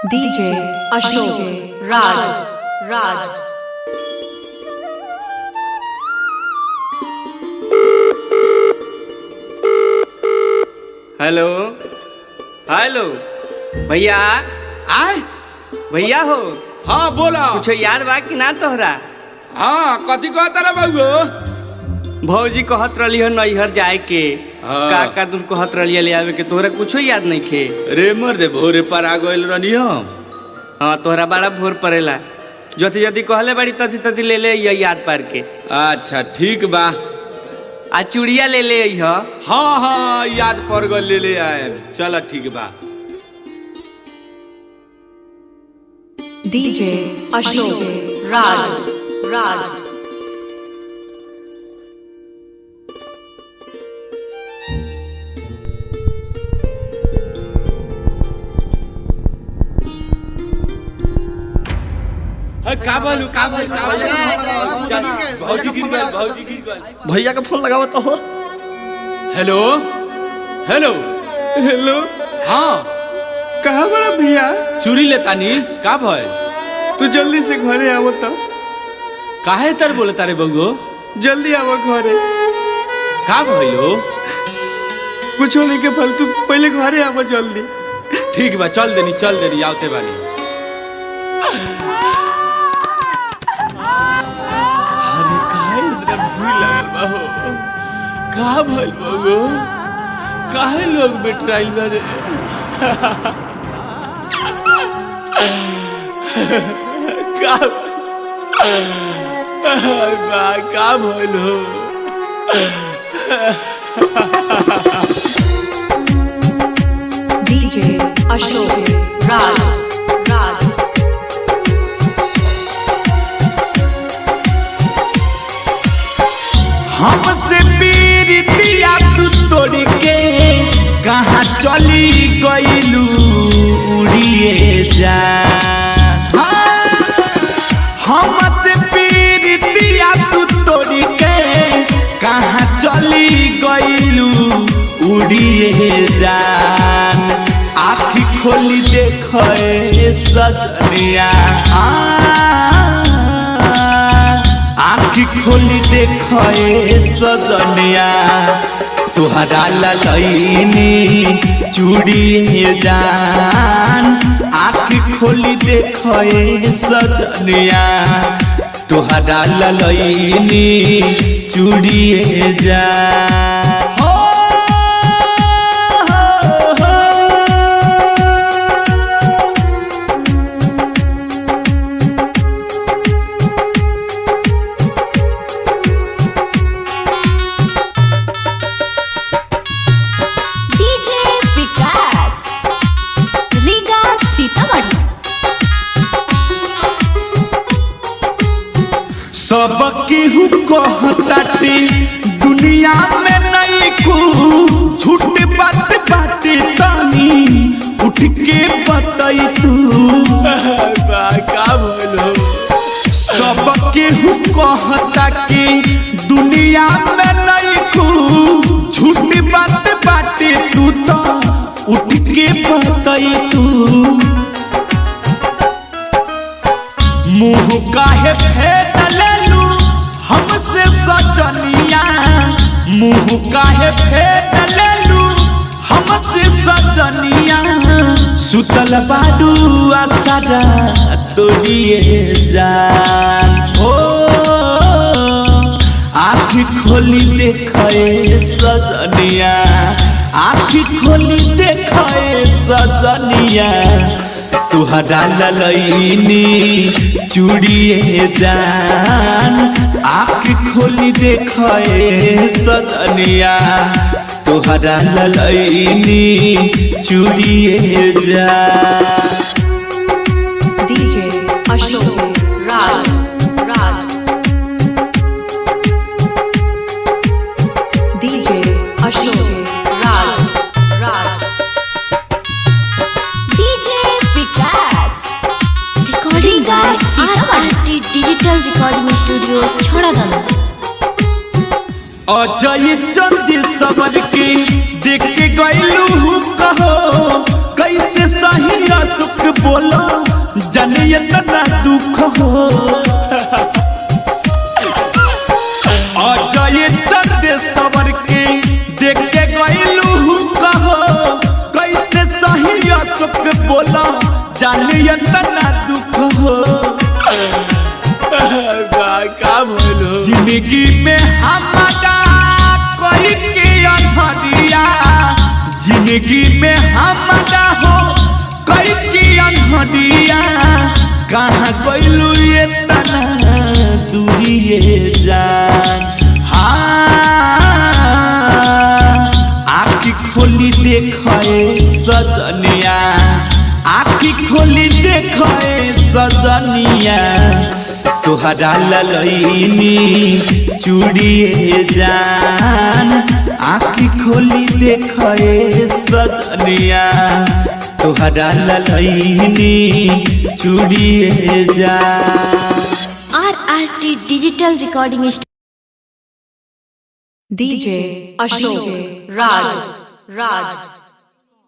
DJ Ashok Raj hello hello भैया आय भैया हो। हाँ बोला कुछ याद बा कि ना तोहरा? हाँ कथी कहता रे बाबू? भौजी कहत रही है नैहर जाए के। हाँ। काका तुम कहत रही ले आवे के, तोहरा कुछो याद नहीं खे? रे मर दे भोरे पर आ गइल रहनी हम। हाँ तोहरा बड़ा भोर पड़ेला। जति जति कहले बड़ी तथी तथी ले ले अइहा याद पार के। अच्छा ठीक बा। आ चूड़िया ले ले अइहा। हाँ हाँ याद पड़ गल ले आए। चल ठीक बा। DJ Ashok Raj का बोलू भौजी गिर गइल। भैया का फोन लगावा तो हो। हेलो हेलो हेलो हाँ कहाँ बड़ा भैया? चूड़ी लेतानी का भय? तू जल्दी से घरे आवो तो। काहे तर बोले तारे बउगो? जल्दी आवो घरे। का भइलो? कुछो नहीं के फालतू, पहले घरे आवो जल्दी। ठीक बा चल देनी आवते बानी। अरे काहे इतना भूल लागल बा हो? का भइल बउगो? काहे लोग बेटराइल बा रे? का भइल हो? DJ Ashok Raj हमसे पीरितिया तू तोड़ के कहाँ चली गइलू उड़िए जा। हमसे पीरितिया तू तोड़ के कहाँ चली गइलू उड़िए जान। आँखी खोली देखे सजनिया, आँखी खोली देखे सजनिया, तुहरा ललैनी चूड़िए जान। आँखी खोली देखे सजनिया, तुहरा ललैनी चूड़िए जान। सब केहू कहताटे दुनिया में नहीं को झूठ बात बाटे तानी उठ के बताई तू। का बोलो? सब केहू कहता कि दुनिया में नहीं को झूठ बात बाटे तू तो उठ के बताई तू। मुँह काहे फेर लेलू हमसे सजनिया, मुँह काहे फेर लेलू हमसे सजनिया। सुतल बाडू आसारा तोड़िए जान हो। आँखी खोली देखे सजनिया, आँखी खोली देखे सजनिया, तुहरा ललैनी चूड़िए जान। आँख खोली देखे सजनिया, तुहरा ललैनी चूड़िए जान। DJ Ashok Raj DJ Ashok Raj recording digital recording studio छोड़ा दाना। अजय चंदी सबर के देख के गइलू कहो कैसे सही सुख बोलो जानिए तना दुख हो अजय चंदे सबर के देख के गइलू कहो कैसे सही अशोक बोला जानिए तना दुख हो का बोलो जिंदगी में हमारा कोई के अनहरिया जिंदगी में हमारा हो कोई के अनहरिया कहाँ गइलू ये तना दूरी ये जान आँखी खोली देखे सजनिया आँखी खोली देखे सजनिया तोहरा ललैनी चूड़िए जान आँखी खोली देखे सजनिया तोहरा ललैनी चूड़िए जान RRT digital recording DJ Ashok Raj